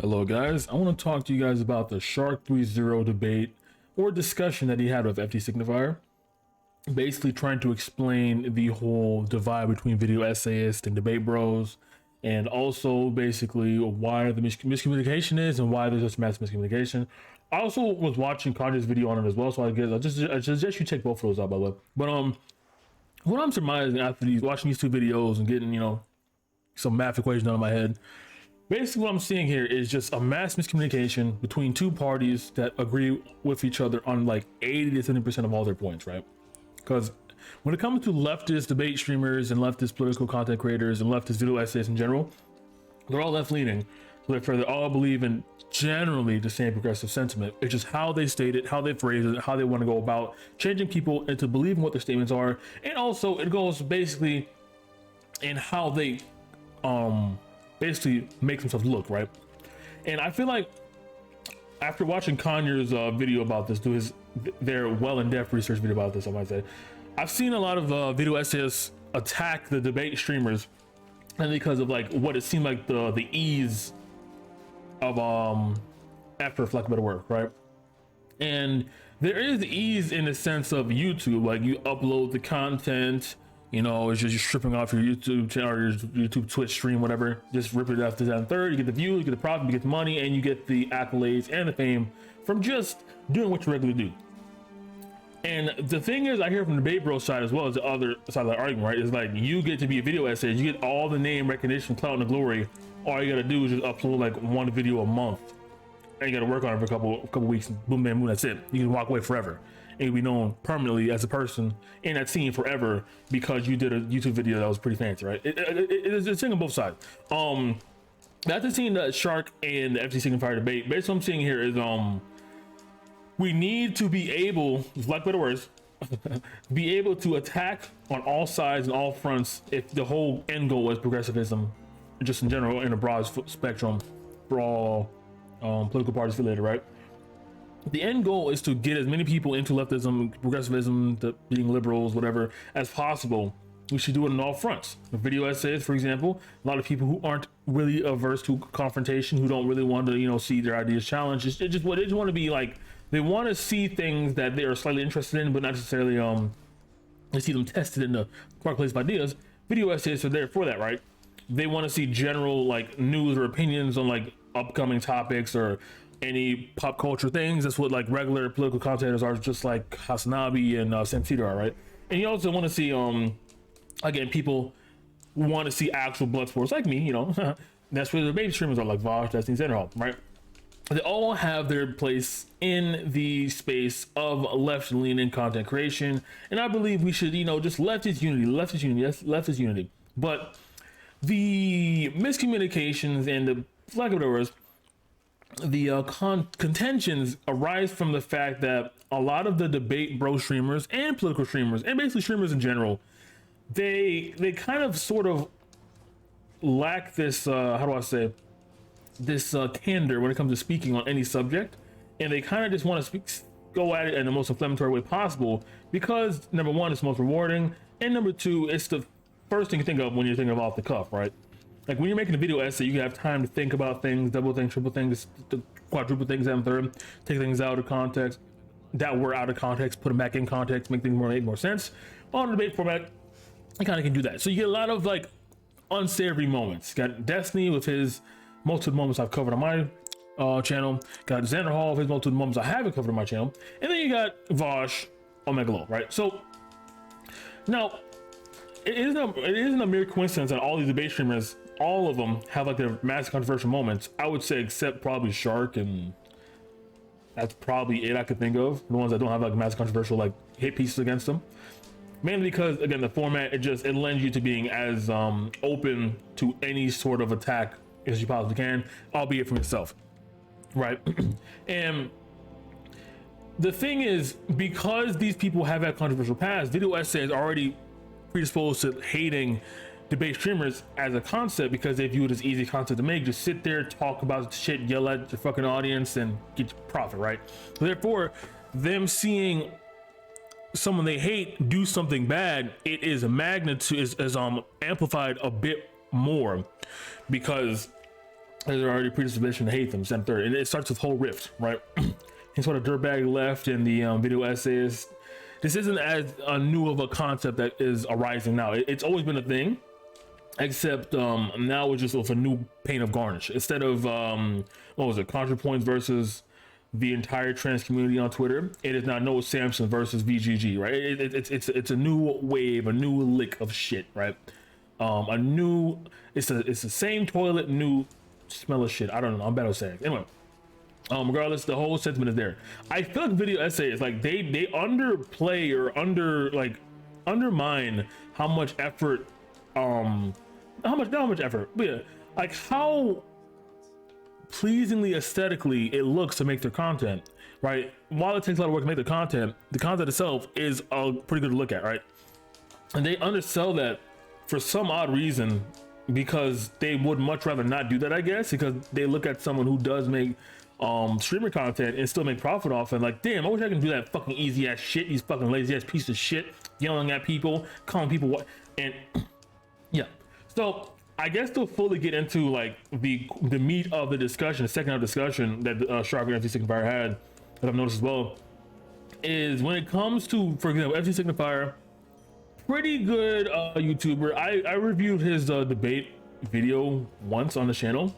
Hello guys, I want to talk to you guys about the Shark 3.0 debate or discussion that he had with FT Signifier. Basically trying to explain the whole divide between video essayists and debate bros, and also basically why the miscommunication is and why there's such mass miscommunication. I also was watching Kanye's video on it as well, so I suggest you check both of those out, by the way. But what I'm surmising after watching these two videos and getting, some math equation out of my head, basically what I'm seeing here is just a mass miscommunication between two parties that agree with each other on like 80 to 70% of all their points, right? Because when it comes to leftist debate streamers and leftist political content creators and leftist video essays in general, they're all left-leaning. So they all believe in generally the same progressive sentiment. It's just how they state it, how they phrase it, how they want to go about changing people into believing what their statements are. And also it goes basically in how they basically make themselves look, right? And I feel like after watching Kanye's video about this, their well-in-depth research video about this, I might say, I've seen a lot of video essayists attack the debate streamers, and because of like what it seemed like the ease of after for lack of better word, right? And there is ease in the sense of YouTube, like you upload the content, it's just you're stripping off your YouTube channel or your YouTube Twitch stream, whatever, just rip it after that third, you get the views, you get the profit, you get the money, and you get the accolades and the fame from just doing what you regularly do. And the thing is, I hear from the debate bro side as well as the other side of the argument, right? Is like you get to be a video essay, you get all the name recognition, clout, and the glory. All you gotta do is just upload like one video a month, and you gotta work on it for a couple weeks. Boom, bam, boom. That's it. You can walk away forever, and you'll be known permanently as a person in that scene forever because you did a YouTube video that was pretty fancy, right? It's a thing on both sides. That's the scene that Shark and the FT Signifier debate. Basically, what I'm seeing here is we need to be able, like better words, be able to attack on all sides and all fronts if the whole end goal is progressivism, just in general, in a broad spectrum for all political parties affiliated, right? The end goal is to get as many people into leftism, progressivism, to being liberals, whatever, as possible. We should do it on all fronts. The video essays, for example, a lot of people who aren't really averse to confrontation, who don't really want to, see their ideas challenged, they just want to be like, they want to see things that they are slightly interested in, but not necessarily they see them tested in the marketplace of ideas. Video essays are there for that, right? They want to see general like news or opinions on like upcoming topics or any pop culture things. That's what like regular political commentators are, just like Hasanabi and Sam Cedar are, right? And you also want to see again, people want to see actual blood sports like me, that's where the baby streamers are, like Vosh, Destiny, Zenderhall, right? They all have their place in the space of left-leaning content creation, and I believe we should, just leftist unity. But the miscommunications and the lack of words, the contentions arise from the fact that a lot of the debate bro streamers and political streamers and basically streamers in general, they kind of sort of lack this how do I say this candor when it comes to speaking on any subject, and they kind of just want to go at it in the most inflammatory way possible because number one, it's most rewarding, and number two, it's the first thing you think of when you're thinking of off the cuff, right? Like when you're making a video essay, you have time to think about things, double things, triple things, quadruple things, and third, take things out of context that were out of context, put them back in context, make things make more sense. On the debate format, you kind of can do that. So you get a lot of like unsavory moments. Got Destiny with his most of the moments I've covered on my channel. Got Xander Hall with his most of the moments I haven't covered on my channel. And then you got Vosh, Omega Low, right? So now it isn't a mere coincidence that all these debate streamers, all of them have like their massive controversial moments. I would say except probably Shark, and that's probably it I could think of. The ones that don't have like massive controversial like hit pieces against them. Mainly because again, the format, it lends you to being as open to any sort of attack as you possibly can, albeit from yourself, right? And the thing is, because these people have that controversial past, video essays are already predisposed to hating debate streamers as a concept because they view it as easy content to make. Just sit there, talk about shit, yell at your fucking audience, and get your profit, right? Therefore, them seeing someone they hate do something bad, it is a magnitude is amplified a bit more, because They're already predisposition to hate them, and third, and it starts with whole rift, right? He's sort of dirtbag left and the video essayist. This isn't as new of a concept that is arising now. It's always been a thing, except now it's just with a new paint of garnish. Instead of what was it, ContraPoints versus the entire trans community on Twitter, it is now Noah Samson versus VGG, right? It's a new wave, a new lick of shit, right? It's the same toilet, new smell of shit. I don't know. I'm bad at saying. Anyway, regardless, the whole sentiment is there. I feel like video essays, like they underplay or undermine how much effort, not how much effort, but yeah, like how pleasingly aesthetically it looks to make their content, right? While it takes a lot of work to make the content itself is a pretty good to look at, right? And they undersell that for some odd reason, because they would much rather not do that, I guess, because they look at someone who does make streamer content and still make profit off and like, damn, I wish I can do that fucking easy ass shit, these fucking lazy ass piece of shit, yelling at people, calling people what, and yeah. So I guess to fully get into like the meat of the discussion, the second half discussion that Shark and FC Signifier had, that I've noticed as well, is when it comes to, for example, FC Signifier, pretty good YouTuber. I reviewed his debate video once on the channel,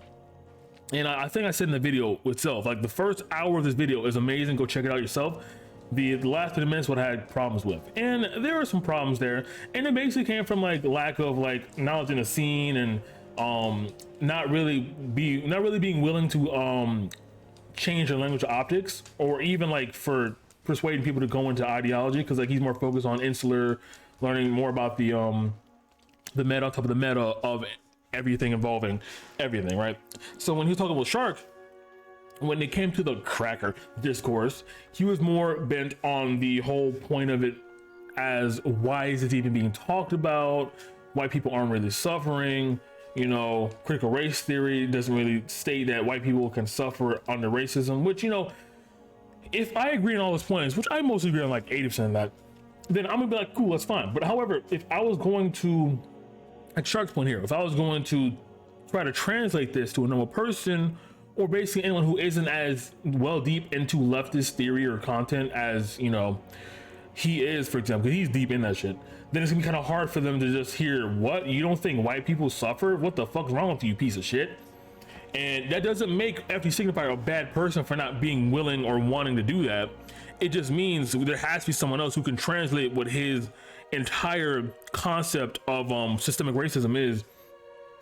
and I think I said in the video itself, like the first hour of this video is amazing. Go check it out yourself. The last 30 minutes what I had problems with, and there were some problems there, and it basically came from like lack of like knowledge in the scene and not really being willing to change the language of optics, or even like for persuading people to go into ideology, because like he's more focused on insular, learning more about the meta on top of the meta of everything involving everything, right? So when he was talking about Shark, when it came to the cracker discourse, he was more bent on the whole point of it as, why is it even being talked about? White people aren't really suffering. You know, critical race theory doesn't really state that white people can suffer under racism, which, you know, if I agree on all those points, which I mostly agree on like 80% of that, then I'm gonna be like, cool, that's fine. But however, if I was going to, at Shark's point here, if I was going to try to translate this to a normal person, or basically anyone who isn't as well deep into leftist theory or content as, you know, he is, for example, because he's deep in that shit, then it's gonna be kind of hard for them to just hear, what, you don't think white people suffer? What the fuck's wrong with you, piece of shit? And that doesn't make FD Signifier a bad person for not being willing or wanting to do that. It just means there has to be someone else who can translate what his entire concept of systemic racism is,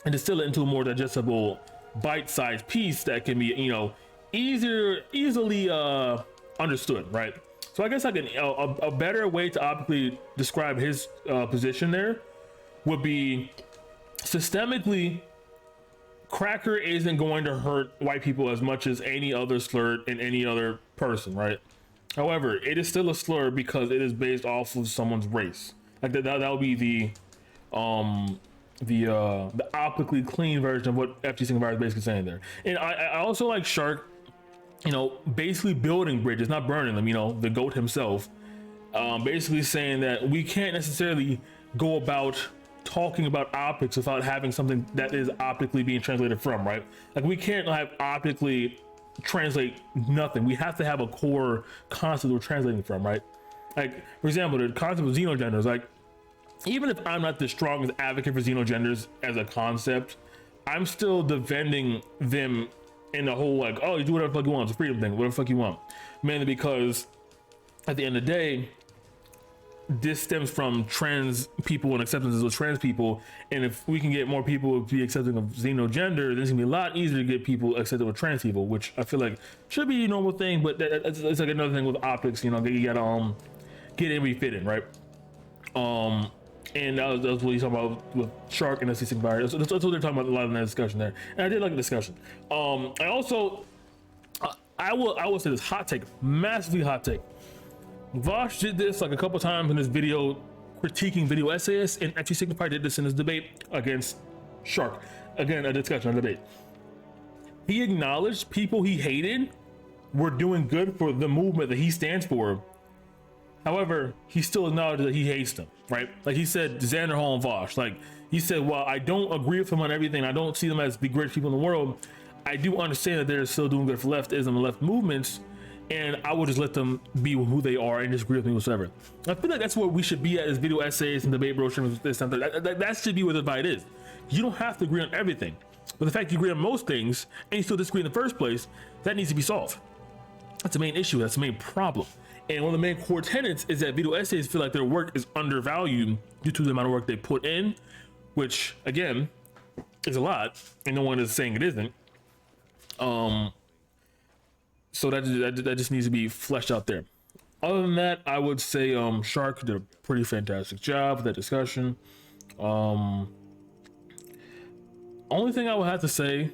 and distill it into a more digestible, bite-sized piece that can be, you know, easily understood, right? So I guess like a better way to optically describe his position there would be, systemically, cracker isn't going to hurt white people as much as any other slur in any other person, right? However, it is still a slur because it is based off of someone's race. Like that would be the optically clean version of what FT Signifier is basically saying there. And I also like Shark, you know, basically building bridges, not burning them, you know, the GOAT himself, basically saying that we can't necessarily go about talking about optics without having something that is optically being translated from, right? Like we can't have optically translate nothing. We have to have a core concept we're translating from, right? Like, for example, the concept of xenogenders, like, even if I'm not the strongest advocate for xenogenders as a concept, I'm still defending them in the whole, like, oh, you do whatever the fuck you want, it's a freedom thing, whatever the fuck you want. Mainly because at the end of the day, this stems from trans people and acceptance of trans people, and if we can get more people to be accepting of xenogender, then it's gonna be a lot easier to get people accepted with trans people, which I feel like should be a normal thing, but it's like another thing with optics, you know, you gotta get in where you fit in, right? And that was what he's talking about with Shark and SC Signifier. That's what they're talking about a lot in that discussion there, and I did like the discussion. I also I will say this hot take, massively hot take. Vosh did this like a couple times in this video critiquing video essayists, and actually Signifier did this in his debate against Shark. Again, a discussion, a debate. He acknowledged people he hated were doing good for the movement that he stands for. However, he still acknowledged that he hates them, right? Like he said, Xander Hall and Vosh. Like he said, well, I don't agree with him on everything. I don't see them as the greatest people in the world. I do understand that they're still doing good for leftism and left movements, and I will just let them be who they are and disagree with me whatsoever. I feel like that's where we should be at as video essays and debate brochures. That should be where the divide is. You don't have to agree on everything, but the fact you agree on most things and you still disagree in the first place, that needs to be solved. That's the main issue. That's the main problem. And one of the main core tenets is that video essays feel like their work is undervalued due to the amount of work they put in, which again is a lot, and no one is saying it isn't. So that just needs to be fleshed out there. Other than that, I would say Shark did a pretty fantastic job with that discussion. Only thing I would have to say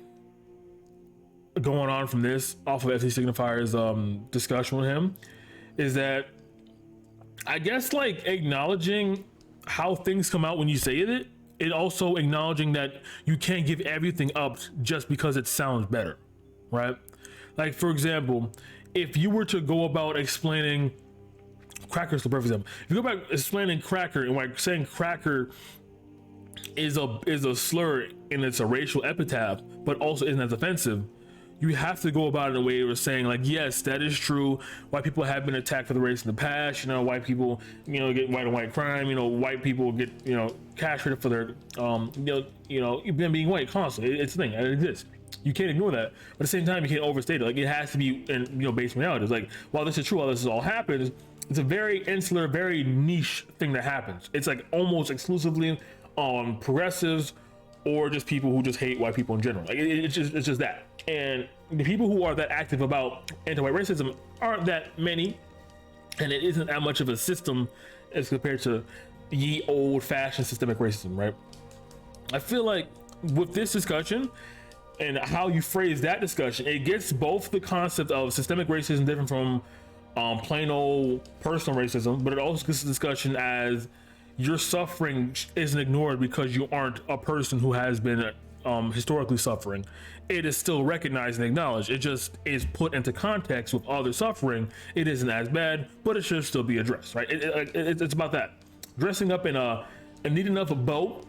going on from this off of FC Signifier's discussion with him is that I guess like acknowledging how things come out when you say it, and also acknowledging that you can't give everything up just because it sounds better, right? Like, for example, if you were to go about explaining crackers, for example, if you go about explaining cracker and like saying cracker is a slur and it's a racial epithet, but also isn't as offensive, you have to go about it in a way of saying like, yes, that is true. White people have been attacked for the race in the past. You know, white people, you know, get white on white crime. You know, white people get, you know, castrated for their, them being white constantly. It's a thing. It exists. You can't ignore that. But at the same time, you can't overstate it. Like, it has to be in, you know, based on reality. It's like, while this is true, while this all happens, it's a very insular, very niche thing that happens. It's like almost exclusively on progressives or just people who just hate white people in general. Like, it's just that. And the people who are that active about anti-white racism aren't that many, and it isn't that much of a system as compared to ye old-fashioned systemic racism, right? I feel like with this discussion and how you phrase that discussion, it gets both the concept of systemic racism different from plain old personal racism, but it also gets the discussion as your suffering isn't ignored because you aren't a person who has been historically suffering. It is still recognized and acknowledged. It just is put into context with other suffering. It isn't as bad, but it should still be addressed, right? It's about that. Dressing up in a neat enough a boat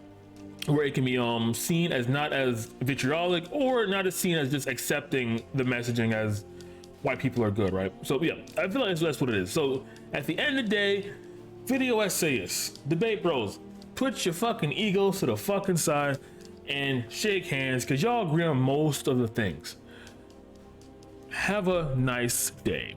where it can be seen as not as vitriolic or not as seen as just accepting the messaging as white people are good, right? So yeah, I feel like that's what it is. So at the end of the day, video essayists, debate bros, put your fucking egos to the fucking side and shake hands because y'all agree on most of the things. Have a nice day.